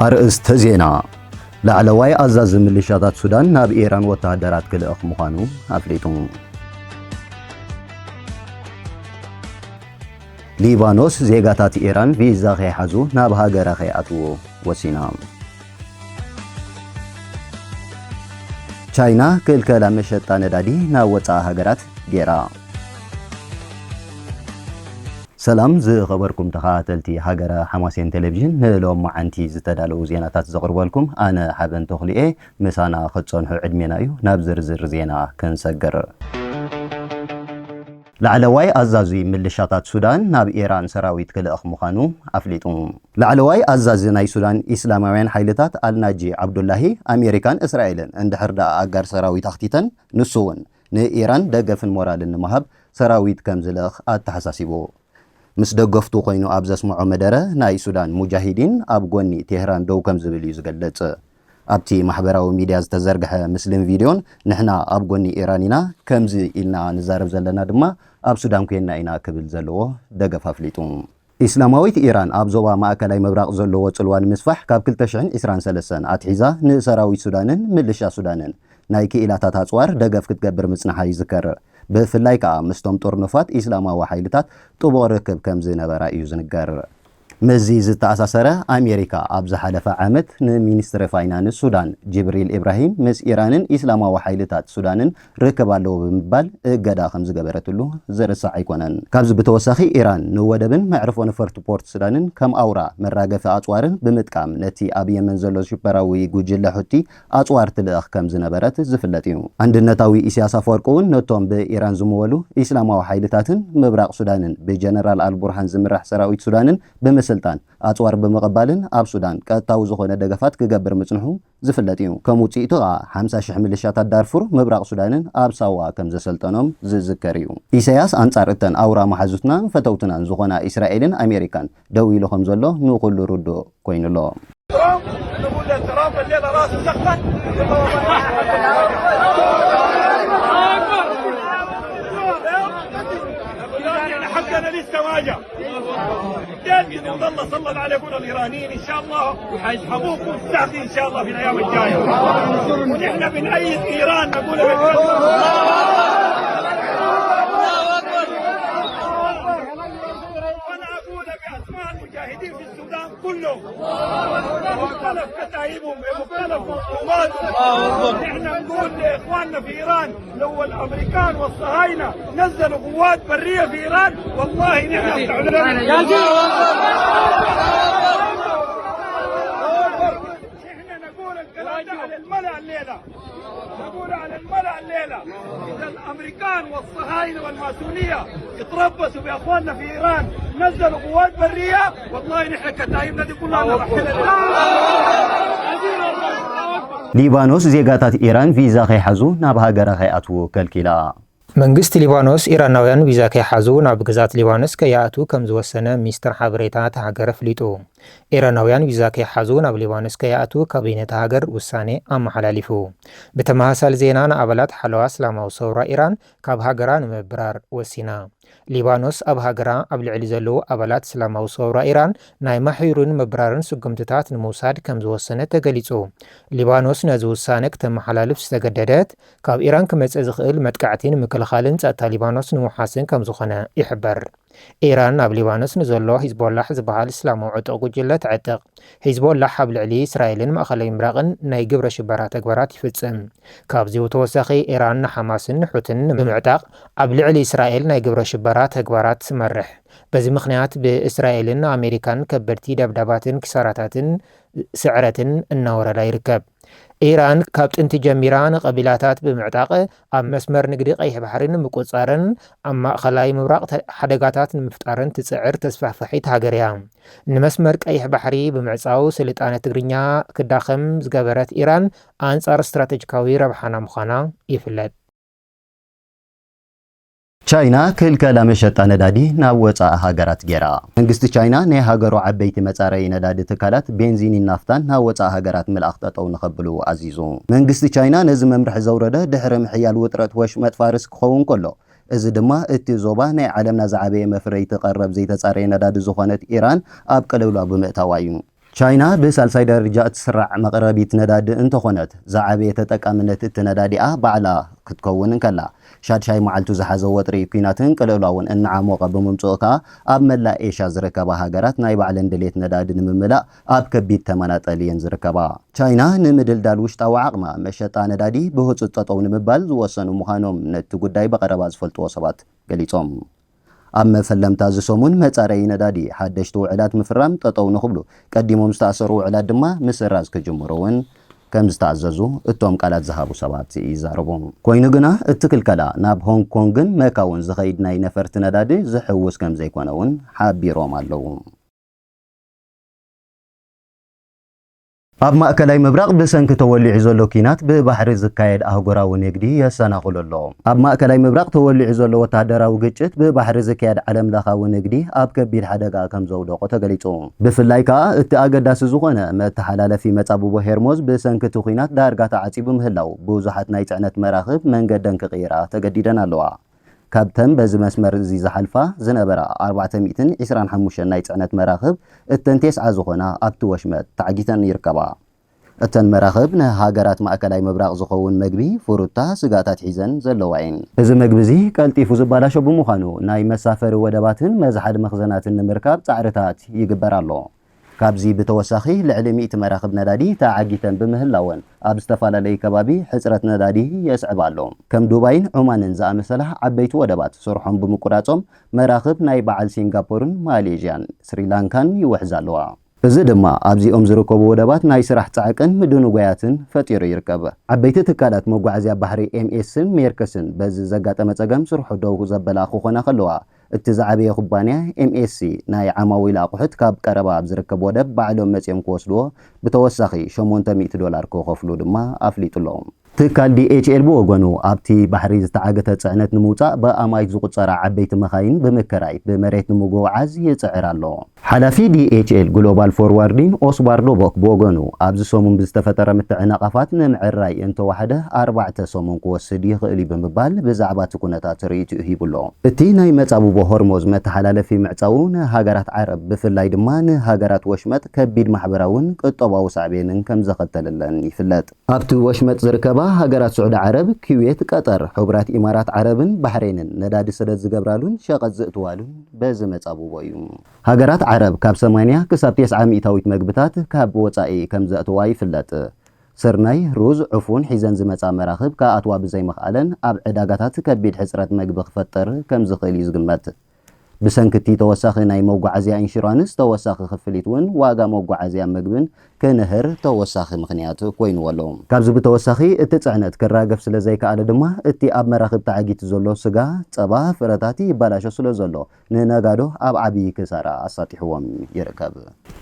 أرئيست زينا لعلواي أزاز ميليشيات السودان ناب إيران وتهدرات كلأخ مخانو أفليتون ليبانوس زيغاتات إيران فيزا خي حزو ناب هاجر خي أتو وسينام چاينا كلكلا مشتا ندادي ناوطا هاجرات جيرا سلام زي خبركم تخاتلتي هاجر حماسين تلفزيون نلوم معنتي زتدالو زيناتات زقربالكم أنا حابن تخلي مسانا خدصونحو عدمينايو ناب زرزر زينا كنسقر لعلواي أزازي ميليشيات السودان ناب إيران سراويت كلأخ مخانو أفليتون لعلواي أزازي ناي سودان إسلاميين حيلتات الناجي عبد الله أمريكان إسرائيل عند حردا أجر سراويت أختيتن نسون إيران دقف المورال النمهب سراويت كمزلخ التحساسيبو مس دقفتو قينو أبزاس معو مدرة ناي سودان مجاهدين أبغوني تهران دو كمزبلي يزقلت أبتي محبراو ميديا تزرقح مسلم فيديون نحنا أبغوني إيرانينا كمزي إلنا نزارب زلنا دما أب سودان كينا إنا كبل زلوه دقف هفليتون إسلامويت إيران أبزوا ما أكلاي مبراق زلوه تلوان مسفح كاب كل تشعن إسران سلسان أتحيزا نسراوي سودانن ملشا سودانن نايكي إلا تاتاتوار دقف كتقبر مصنحا يذكر بفلاي كا مستوم طورنفات إسلاماوي حيلتات طبو ركب كمزي نبرا يوزنقر مزيز التأساسرة أمريكا أبز حلفة عامت نمينستر فاينانس السودان جبريل إبراهيم مس إيران إسلاما وحيلتات السودان ركبالو بمبال قدا خمز قبرتلو زرسا عيكونن كابز بتوساخي إيران نودبن معرفون فرت بورت السودان كم أورا مراقفة أطوارن بمتكام نتي أبي منزلو شبراوي قجل حتي أطوار تلأخ كمز نبرت زفلتيو عند النتاوي إسياسة فورقون نوتون بإيران زمولو إسلاما وحيلتاتن مبراق سودان بجنرال البرهان زمرح سراويت سودان سلطان أطوار بمقبالن أب سودان كتاو زخونة دقفات كقبر مصنحو زفلتيو كموتيتو 50,000 ميليشيات دارفور مبراق سودانن أب سوا كمز سلطانهم زذكريو إسياس أنصارتن أورا محزوتنا فتوتنا زخونة إسرائيل أمريكان دوي لهم زلو نقول ردو كوين الله نقول للترامب الليلة راسه سخن حقنا لسه واجه لكن الله صلى الله عليه وسلم الإيرانيين إن شاء الله حيسحبوكم ساقي إن شاء الله في الأيام الجاية ونحن بنأيد إيران نقول وأنا أقول بأسماء المجاهدين في السودان كلهم بمختلف كتائبهم بمختلف منظوماتهم نحن نقول لإخواننا في إيران لو الأمريكان والصهاينة نزلوا قوات برية في إيران والله نحن نقول الكلام ده على الملأ الليلة نقول على الملأ الليلة إذا الأمريكان والصهاينة والماسونية يتربصوا بأخواننا في إيران نزلوا قوات برية والله نحن كتائبنا دي كلها ليبانوس زيغاتات إيران فيزا خي حزو نابها غرا خي أتو كالكلا መንግስት ሊባኖስ ኢራናውያን ቪዛ ከያዙ ናብ ግዛት ሊባኖስ ከያቱ ከም ዝወሰነ ሚኒስትር ሓበሬታት ሃገር ፍሊጡ ኢራናውያን ቪዛ ከያዙ ናብ ሊባኖስ ከያቱ ካቢኔት ሃገር ውሳኔ አመሐላሊፉ በተማሳል ዜና አባላት ሓለዋ እስላማዊ ሰውራ ኢራን ካብ ሃገራ ንምብራር ወሲና ሊባኖስ ኣብ ሃገራ ኣብ ልዕሊ ዘለዉ አባላት እስላማዊ ሰውራ ኢራን ናይ ማሕዩርን መብራርን ስጉምትታት ንምውሳድ ከም ዝወሰነ ተገሊጹ ሊባኖስ ነዚ ውሳነ ከተመሐላልፍ ዝተገደደት ካብ ኢራን ክመጽእ ዝኽእል መጥቃዕቲን ምክልኻልን ጸጥታ ሊባኖስ ንምሓስን ከም ዝኾነ ይሕበር ኢራን ኣብ ሊባኖስ ንዘሎ ሂዝቦላህ ዝበሃል እስላማዊ ዕጡቕ ጉጅለ ትዕጥቕ ሂዝቦላህ ኣብ ልዕሊ እስራኤልን ማእኸላይ ምብራቕን ናይ ግብረ ሽበራ ተግባራት ይፍጽም ካብዚ ተወሳኺ ኢራን ንሓማስን ሑትን ብምዕጣቕ ኣብ ልዕሊ እስራኤል ናይ ግብረ ሽበራ ተግባራት ትመርሕ በዚ ምኽንያት ብእስራኤልን ኣሜሪካን ከበድቲ ደብዳባትን ክሳራታትን ስዕረትን እናወረዳ ይርከብ ኢራን ካብ ጥንቲ ጀሚራ ንቐቢላታት ብምዕጣቕ ኣብ መስመር ንግዲ ቀይሕ ባሕርን ምቁጻርን ኣብ ማእኸላይ ምብራቕ ሓደጋታት ንምፍጣርን ትጽዕር ተስፋሕፋሒት ሃገር እያ ንመስመር ቀይሕ ባሕሪ ብምዕጻው ስልጣነ ትግርኛ ክዳኸም ዝገበረት ኢራን ኣንጻር ስትራቴጂካዊ ረብሓና ምዃና ይፍለጥ ቻይና ክልከላ መሸጣ ነዳዲ ናብ ወፃኢ ሃገራት ገይራ መንግስቲ ቻይና ናይ ሃገሩ ዓበይቲ መጻረይ ነዳዲ ትካላት ቤንዚንን ናፍታን ናብ ወፃኢ ሃገራት መልእኽቲ ጠጠው ንኸብሉ ኣዚዙ መንግስቲ ቻይና ነዚ መምርሒ ዘውረደ ድሕሪ ምሕያል ውጥረት ወሽመጥ ፋርስ ክኸውን ከሎ እዚ ድማ እቲ ዞባ ናይ ዓለምና ዝዓበየ መፍረይ ተቐረብ ዘይተጻረየ ነዳዲ ዝኾነት ኢራን ኣብ ቀለብላ ብምእታዋ እዩ ቻይና ብሳልሳይ ደረጃ እትስራዕ መቅረቢት ነዳዲ እንተኾነት ዝዓበየ ተጠቃምነት እቲ ነዳዲኣ ባዕላ ክትከውን ከላ ሻድሻይ መዓልቱ ዝሓዘ ወጥሪ ኩናትን ቅልውላውን እናዓሞቐ ብምምፅኡ ከዓ ኣብ መላእ ኤሽያ ዝርከባ ሃገራት ናይ ባዕለን ድሌት ነዳዲ ንምምላእ ኣብ ከቢድ ተመናጠል እየን ዝርከባ። ቻይና ንምድልዳል ውሽጣዊ ዓቕማ መሸጣ ነዳዲ ብህፁፅ ጠጠው ንምባል ዝወሰኑ ምዃኖም ነቲ ጉዳይ በቐረባ ዝፈልጥዎ ሰባት ገሊፆም። ኣብ መፈለምታ ዝሰሙን መጻረይ ነዳዲ ሓደሽቲ ውዕላት ምፍራም ጠጠው ንኽብሉ ቀዲሞም ዝተኣሰሩ ውዕላት ድማ ምስራዝ ክጅምሩ እውን ከም ዝተኣዘዙ እቶም ቃላት ዝሃቡ ሰባት ይዛረቡ። ኮይኑ ግና እቲ ክልከላ ናብ ሆንግ ኮንግን መካውን ዝኸይድ ናይ ነፈርቲ ነዳዲ ዝሕውስ ከም ዘይኮነ እውን ሓቢሮም ኣለዉ። ኣብ ማእከላይ ምብራቕ ብሰንኪ ተወሊዑ ዘሎ ኩናት ብባሕሪ ዝካየድ ኣህጉራዊ ንግዲ የሰናኽሎ ኣሎ። ኣብ ማእከላይ ምብራቕ ተወሊዑ ዘሎ ወተሃደራዊ ግጭት ብባሕሪ ዝካየድ ዓለምለኻዊ ንግዲ ኣብ ከቢድ ሓደጋ ከም ዘውደቆ ተገሊጹ። ብፍላይ ከዓ እቲ ኣገዳሲ ዝኾነ መተሓላለፊ መጻብቦ ሄርሞዝ ብሰንኪ እቲ ኩናት ዳርጋ ተዓጺቡ ምህላው ብዙሓት ናይ ጽዕነት መራኽብ መንገደን ክቕይራ ተገዲደን ኣለዋ። ካብተን በዚ መስመር እዚ ዝሓልፋ ዝነበራ 425 ናይ ጽዕነት መራኽብ እተን 9 ዝኾና ኣብቲ ወሽመጥ ተዓጊተን ይርከባ። እተን መራኽብ ንሃገራት ማእከላይ ምብራቕ ዝኸውን መግቢ ፍሩታ ስጋታት ሒዘን ዘለዋ እየን። እዚ መግቢ እዚ ቀልጢፉ ዝባላሾ ብምዃኑ ናይ መሳፈሪ ወደባትን መዝሓሊ መኽዘናትን ንምርካብ ጻዕርታት ይግበር ኣሎ። ካብዚ ብተወሳኺ ልዕሊ 100 መራኽብ ነዳዲ ተዓጊተን ብምህላወን ኣብ ዝተፈላለዩ ከባቢ ሕፅረት ነዳዲ የስዕብ ኣሎ። ከም ዱባይን ዑማንን ዝኣመሰላ ዓበይቲ ወደባት ስርሖም ብምቁራጾም መራኽብ ናይ በዓል ሲንጋፖርን ማሌዥያን ስሪላንካን ይውሕዝ ኣለዋ። እዚ ድማ ኣብዚኦም ዝርከቡ ወደባት ናይ ስራሕ ጻዕቅን ምድንጓያትን ፈጢሩ ይርከብ። ዓበይቲ ትካላት መጓዓዝያ ባሕሪ ኤምኤስን ሜርክስን በዚ ዘጋጠመ ፀገም ስርሑ ደው ዘበላ ክኾና ከለዋ እቲ ዝዓበየ ኩባንያ ኤምኤስሲ ናይ ዓማዊል ኣቑሑት ካብ ቀረባ ኣብ ዝርከብ ወደብ ባዕሎም መፅኦም ክወስድዎ ብተወሳኺ $800 ክኸፍሉ ድማ ኣፍሊጡሎም። ትካል ዲኤችኤል ብወገኑ ኣብቲ ባሕሪ ዝተዓገተ ጽዕነት ንምውፃእ ብኣማይት ዝቁፀራ ዓበይቲ መኻይን ብምክራይ ብመሬት ንምጉዕዓዝ ይፅዕር ኣሎ። ሓላፊ ዲኤችኤል ግሎባል ፎርዋርዲንግ ኦስባርዶ ቦክ ብወገኑ ኣብዚ ሰሙን ብዝተፈጠረ ምትዕንቓፋት ንምዕራይ እንተዋሕደ 4 ሰሙን ክወስድ ይኽእል ብምባል ብዛዕባ እቲ ኩነታት ርእይቱ ሂቡሎ። እቲ ናይ መጻብቦ ሆርሞዝ መተሓላለፊ ምዕፃው ንሃገራት ዓረብ ብፍላይ ድማ ንሃገራት ወሽመጥ ከቢድ ማሕበራውን ቁጠባዊ ሳዕቤንን ከም ዘኸተለለን ይፍለጥ። ኣብቲ ወሽመጥ ዝርከባ ሃገራት ስዑድ ዓረብ፣ ኩዌት፣ ቀጠር፣ ሕቡራት ኢማራት ዓረብን ባሕሬንን ነዳዲ ሰደድ ዝገብራሉን ሸቐጥ ዝእትዋሉን በዚ መጻብቦ እዩ። ሃገራት ዓረብ ካብ 80 ክሳብ 90 ሚእታዊት መግብታት ካብ ወፃኢ ከም ዘእትዋ ይፍለጥ። ስርናይ፣ ሩዝ፣ ዑፉን ሒዘን ዝመጻ መራኽብ ከኣትዋ ብዘይምኽኣለን ኣብ ዕዳጋታት ከቢድ ሕፅረት መግቢ ክፈጠር ከም ዝኽእል እዩ ዝግመት። ብሰንኪቲ ተወሳኺ ናይ መጓዓዝያ ኢንሹራንስ ተወሳኺ ክፍሊት እውን ዋጋ መጓዓዝያ ምግብን ክንህር ተወሳኺ ምኽንያት ኮይኑዎ ኣሎ። ካብዚ ብተወሳኺ እቲ ጽዕነት ክራገፍ ስለ ዘይከኣለ ድማ እቲ ኣብ መራኽብ ተዓጊቱ ዘሎ ስጋ፣ ፀባ፣ ፍረታት ይበላሾ ስለ ዘሎ ንነጋዶ ኣብ ዓብዪ ክሳራ ኣሳጢሕዎም ይርከብ።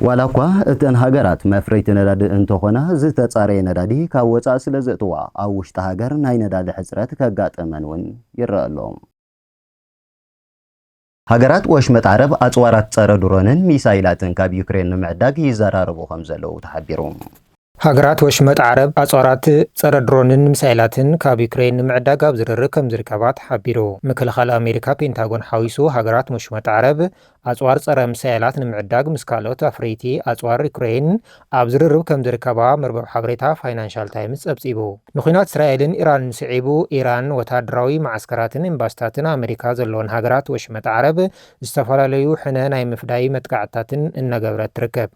ዋላ እኳ እተን ሃገራት መፍረይቲ ነዳዲ እንተኾና ዝተጻረየ ነዳዲ ካብ ወፃኢ ስለ ዘእትዋ ኣብ ውሽጢ ሃገር ናይ ነዳዲ ሕፅረት ከጋጥመን እውን ይረአ ኣሎ። ሃገራት ወሽመጥ ዓረብ ኣጽዋራት ጸረ ድሮንን ሚሳይላትን ካብ ዩክሬን ንምዕዳግ ይዘራረቡ ከም ዘለዉ ተሓቢሩ። ሃገራት ወሽመጥ ዓረብ ኣጽዋራት ጸረ ድሮንን ሚሳይላትን ካብ ዩክሬን ንምዕዳግ ኣብ ዝርርብ ከም ዝርከባ ተሓቢሩ። ምክልኻል ኣሜሪካ ፔንታጎን ሓዊሱ ሃገራት ወሽመጥ ዓረብ ኣጽዋር ጸረ ሚሳይላት ንምዕዳግ ምስ ካልኦት ኣፍረይቲ ኣጽዋር ዩክሬን ኣብ ዝርርብ ከም ዝርከባ መርበብ ሓበሬታ ፋይናንሻል ታይምስ ጸብጺቡ። ንኹናት እስራኤልን ኢራንን ስዒቡ ኢራን ወታደራዊ ማዓስከራትን ኤምባሲታትን ኣሜሪካ ዘለዎን ሃገራት ወሽመጥ ዓረብ ዝተፈላለዩ ሕነ ናይ ምፍዳይ መጥቃዕትታትን እናገብረት ትርከብ።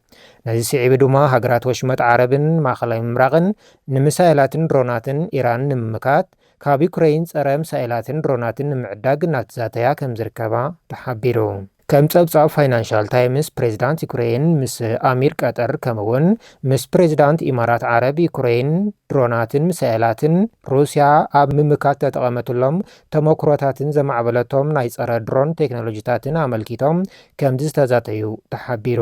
ነዚ ስዒቡ ድማ ሃገራት ወሽመጥ ዓረብን ማእኸላይ ምብራቕን ንምሳይላትን ድሮናትን ኢራን ንምምካት ካብ ዩክሬን ጸረ ሚሳይላትን ድሮናትን ንምዕዳግ እናተዛተያ ከም ዝርከባ ተሓቢሩ። ከም ጸብጻብ ፋይናንሻል ታይምስ ፕሬዚዳንት ዩክሬን ምስ ኣሚር ቀጠር ከምውን ምስ ፕሬዚዳንት ኢማራት ዓረብ ዩክሬን ድሮናትን ሚሳይላትን ሩስያ ኣብ ምምካት ተጠቐመትሎም ተመክሮታትን ዘማዕበለቶም ናይ ጸረ ድሮን ቴክኖሎጂታትን ኣመልኪቶም ከምዚ ዝተዛተዩ ተሓቢሩ።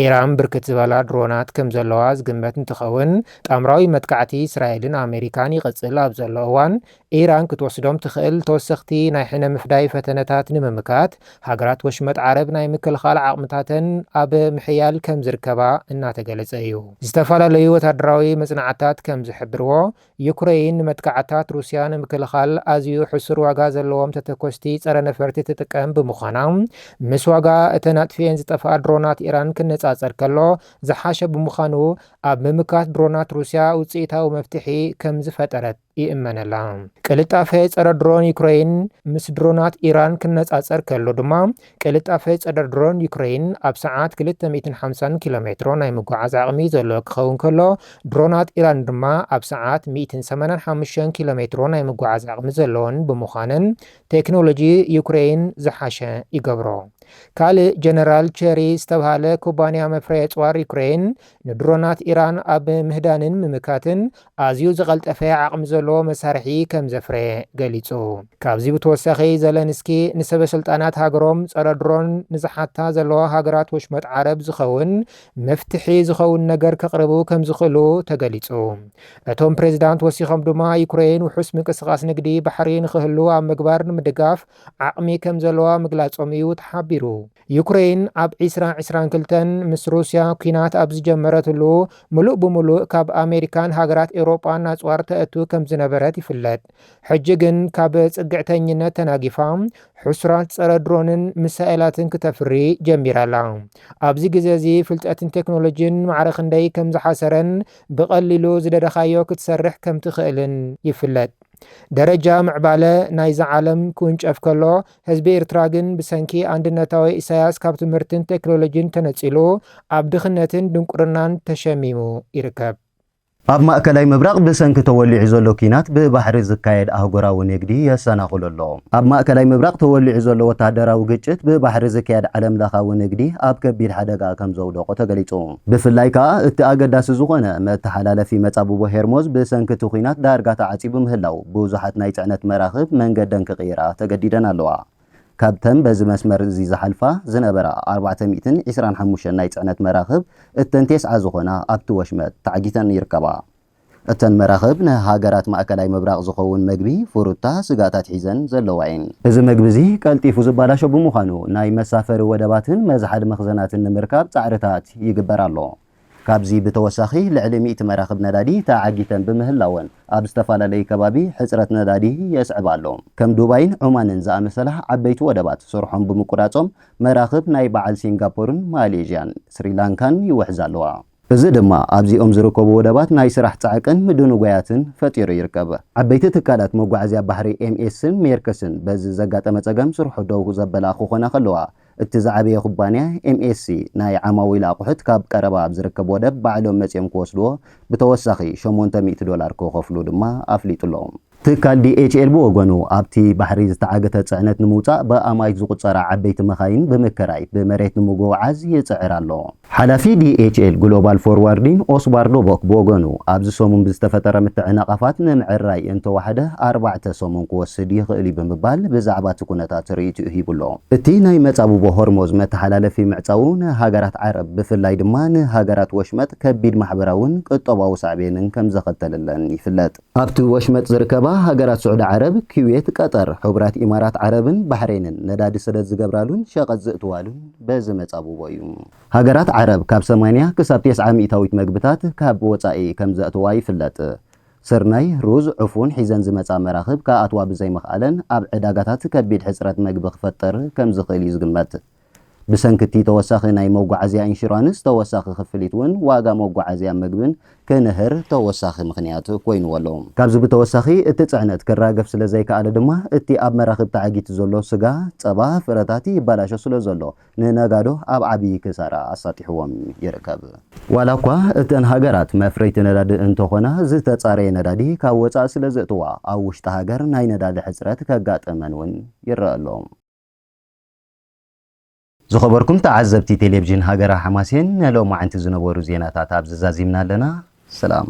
ኢራን ብርክት ዝበላ ድሮናት ከም ዘለዋ ዝግመት እንትኸውን ጣምራዊ መጥቃዕቲ እስራኤልን ኣሜሪካን ይቕጽል ኣብ ዘሎ እዋን ኢራን ክትወስዶም ትኽእል ተወሰኽቲ ናይ ሕነ ምፍዳይ ፈተነታት ንምምካት ሃገራት ወሽመጥ ዓረብ ናይ ምክልኻል ዓቕምታተን ኣብ ምሕያል ከም ዝርከባ እናተገለጸ እዩ። ዝተፈላለዩ ወታደራዊ መጽናዕታት ከም ዝሕብርዎ ዩክሬን ንመጥቃዕታት ሩስያ ንምክልኻል ኣዝዩ ሕሱር ዋጋ ዘለዎም ተተኮስቲ ጸረ ነፈርቲ ትጥቀም ብምዃና ምስ ዋጋ እተን ኣጥፍአን ዝጠፍኣ ድሮናት ኢራን ክነጻጸር ከሎ ዝሓሸ ብምዃኑ ኣብ ምምካት ድሮናት ሩስያ ውፅኢታዊ መፍትሒ ከም ዝፈጠረት ይእመነላ። ቅልጣፈ ጸረ ድሮን ዩክሬን ምስ ድሮናት ኢራን ክነጻጸር ከሎ ድማ ቅልጣፈ ጸረ ድሮን ዩክሬን ኣብ ሰዓት 250 ኪሎ ሜትሮ ናይ ምጓዓዝ ዓቕሚ ዘለዎ ክኸውን ከሎ ድሮናት ኢራን ድማ ኣብ ሰዓት 185 ኪሎ ሜትሮ ናይ ምጓዓዝ ዓቕሚ ዘለዎን ብምዃነን ቴክኖሎጂ ዩክሬን ዝሓሸ ይገብሮ። ካልእ ጀነራል ቸሪ ዝተባሃለ ኩባንያ መፍረዪ ኣጽዋር ዩክሬን ንድሮናት ኢራን ኣብ ምህዳንን ምምካትን ኣዝዩ ዝቐልጠፈ ዓቕሚ ዘለዎ መሳርሒ ከም ዘፍረየ ገሊጹ። ካብዚ ብተወሳኺ ዘለንስኪ ንሰበስልጣናት ሃገሮም ጸረ ድሮን ንዝሓታ ዘለዋ ሃገራት ወሽመጥ ዓረብ ዝኸውን መፍትሒ ዝኸውን ነገር ከቕርቡ ከም ዝኽእሉ ተገሊጹ። እቶም ፕሬዚዳንት ወሲኾም ድማ ዩክሬን ውሑስ ምንቅስቓስ ንግዲ ባሕሪ ንክህሉ ኣብ ምግባር ንምድጋፍ ዓቕሚ ከም ዘለዋ ምግላጾም እዩ ተሓቢሩ። ዩክሬን ኣብ 2022 ምስ ሩስያ ኩናት ኣብ ዝጀመረትሉ ሙሉእ ብምሉእ ካብ ኣሜሪካን ሃገራት ኤውሮጳን ኣጽዋር ተእቱ ከም ዝነበረት ይፍለጥ። ሕጂ ግን ካብ ጽግዕተኝነት ተናጊፋ ሕሱራት ጸረ ድሮንን ሚሳኤላትን ክተፍሪ ጀሚራላ። ኣብዚ ግዜ እዚ ፍልጠትን ቴክኖሎጂን ማዕረ ክንደይ ከም ዝሓሰረን ብቐሊሉ ዝደደኻዮ ክትሰርሕ ከም ትኽእልን ይፍለጥ። ደረጃ ምዕባለ ናይዚ ዓለም ክውንጨፍ ከሎ ህዝቢ ኤርትራ ግን ብሰንኪ አንድነታዊ ኢሳያስ ካብ ትምህርትን ቴክኖሎጂን ተነጺሉ ኣብ ድኽነትን ድንቁርናን ተሸሚሙ ይርከብ። ኣብ ማእከላይ ምብራቕ ብሰንኪ ተወሊዑ ዘሎ ኪናት ብባሕሪ ዝካየድ ኣህጉራዊ ንግዲ የሰናኽሎ ኣሎ። ኣብ ማእከላይ ምብራቕ ተወሊዑ ዘሎ ወታደራዊ ግጭት ብባሕሪ ዝካየድ ዓለም ለኻዊ ንግዲ ኣብ ከቢድ ሓደጋ ከም ዘውደቆ ተገሊጹ። ብፍላይ ከዓ እቲ ኣገዳሲ ዝኾነ መተሓላለፊ መጻብቦ ሄርሞዝ ብሰንኪ እቲ ኩናት ዳርጋ ተዓጺቡ ምህላው ብዙሓት ናይ ጽዕነት መራኽብ መንገደን ክቕይራ ተገዲደን ኣለዋ። ካብተን በዚ መስመር እዚ ዝሓልፋ ዝነበራ 425 ናይ ጽዕነት መራኽብ እተን 9 ዝኾና ኣብቲ ወሽመጥ ተዓጊተን ይርከባ። እተን መራኽብ ንሃገራት ማእከላይ ምብራቕ ዝኸውን መግቢ ፍሩታ ስጋታት ሒዘን ዘለዋ እየን። እዚ መግቢ እዚ ቀልጢፉ ዝባላሾ ብምዃኑ ናይ መሳፈሪ ወደባትን መዝሓሊ መኽዘናትን ንምርካብ ጻዕርታት ይግበር ኣሎ። ካብዚ ብተወሳኺ ልዕሊ 100 መራኽብ ነዳዲ ተዓጊተን ብምህላወን ኣብ ዝተፈላለዩ ከባቢ ሕፅረት ነዳዲ የስዕባ ኣሎ። ከም ዱባይን ዑማንን ዝኣመሰላ ዓበይቲ ወደባት ስርሖም ብምቁራጾም መራኽብ ናይ በዓል ሲንጋፖርን ማሌዥያን ስሪላንካን ይውሕዝ ኣለዋ። እዚ ድማ ኣብዚኦም ዝርከቡ ወደባት ናይ ስራሕ ጻዕቅን ምድንጓያትን ፈጢሩ ይርከብ። ዓበይቲ ትካላት መጓዓዝያ ባሕሪ ኤምኤስን ሜርከስን በዚ ዘጋጠመ ጸገም ስርሑ ደው ዘበላ ክኾና ከለዋ እቲ ዝዓበየ ኩባንያ ኤምኤስሲ ናይ ዓማዊል ኣቑሑት ካብ ቀረባ ኣብ ዝርከብ ወደብ ባዕሎም መጺኦም ክወስድዎ ብተወሳኺ $800 ክኸፍሉ ድማ ኣፍሊጡሎም። ትካል ዲኤችኤል ብወገኑ ኣብቲ ባሕሪ ዝተዓገተ ጽዕነት ንምውጻእ ብኣማይት ዝቝጸራ ዓበይቲ መኻይን ብምክራይ ብመሬት ንምጉዕዓዝ ይጽዕር ኣሎ። ሓላፊ ዲኤችኤል ግሎባል ፎርዋርዲን ኦስባርዶ ቦክ ብወገኑ ኣብዚ ሰሙን ብዝተፈጠረ ምትዕንቓፋት ንምዕራይ እንተዋሕደ 4 ሰሙን ክወስድ ይኽእል ብምባል ብዛዕባ እቲ ኩነታት ርእይቱ ሂቡሎ። እቲ ናይ መጻብቦ ሆርሞዝ መተሓላለፊ ምዕጻው ንሃገራት ዓረብ ብፍላይ ድማ ንሃገራት ወሽመጥ ከቢድ ማሕበራውን ቁጠባዊ ሳዕቤንን ከም ዘኸተለለን ይፍለጥ። ኣብቲ ወሽመጥ ዝርከባ ሃገራት ስዑድ ዓረብ፣ ኩዌት፣ ቀጠር፣ ሕቡራት ኢማራት ዓረብን ባሕሬንን ነዳዲ ሰደድ ዝገብራሉን ሸቐጥ ዝእትዋሉን በዚ መጻብቦ እዩ። ሃገራት ዓረብ ካብ 80 ክሳብ 90 ሚእታዊት መግብታት ካብ ወጻኢ ከም ዘእትዋ ይፍለጥ። ስርናይ፣ ሩዝ፣ ዑፉን ሒዘን ዝመጻ መራኽብ ከኣትዋ ብዘይምኽኣለን ኣብ ዕዳጋታት ከቢድ ሕፅረት መግቢ ክፈጠር ከም ዝኽእል እዩ ዝግመት። ብሰንኪቲ ተወሳኺ ናይ መጓዓዝያ ኢንሹራንስ ተወሳኺ ክፍሊት እውን ዋጋ መጓዓዝያ ምግብን ክንህር ተወሳኺ ምኽንያት ኮይኑዎ ኣሎ። ካብዚ ብተወሳኺ እቲ ጽዕነት ክራገፍ ስለ ዘይከኣለ ድማ እቲ ኣብ መራኽብ ተዓጊቱ ዘሎ ስጋ፣ ጸባ፣ ፍረታት ይባላሾ ስለ ዘሎ ንነጋዶ ኣብ ዓብዪ ክሳራ ኣሳጢሕዎም ይርከብ። ዋላ እኳ እተን ሃገራት መፍረይቲ ነዳዲ እንተኾና ዝተጻረየ ነዳዲ ካብ ወጻኢ ስለ ዘእትዋ ኣብ ውሽጢ ሃገር ናይ ነዳዲ ሕፅረት ከጋጥመን እውን ይረአ ኣሎ። ዝኸበርኩም ተዓዘብቲ ቴሌቪዥን ሃገረ ሓማሴን ነሎም ማዓንቲ ዝነበሩ ዜናታት ኣብ ዝዛዚምና ኣለና። ሰላም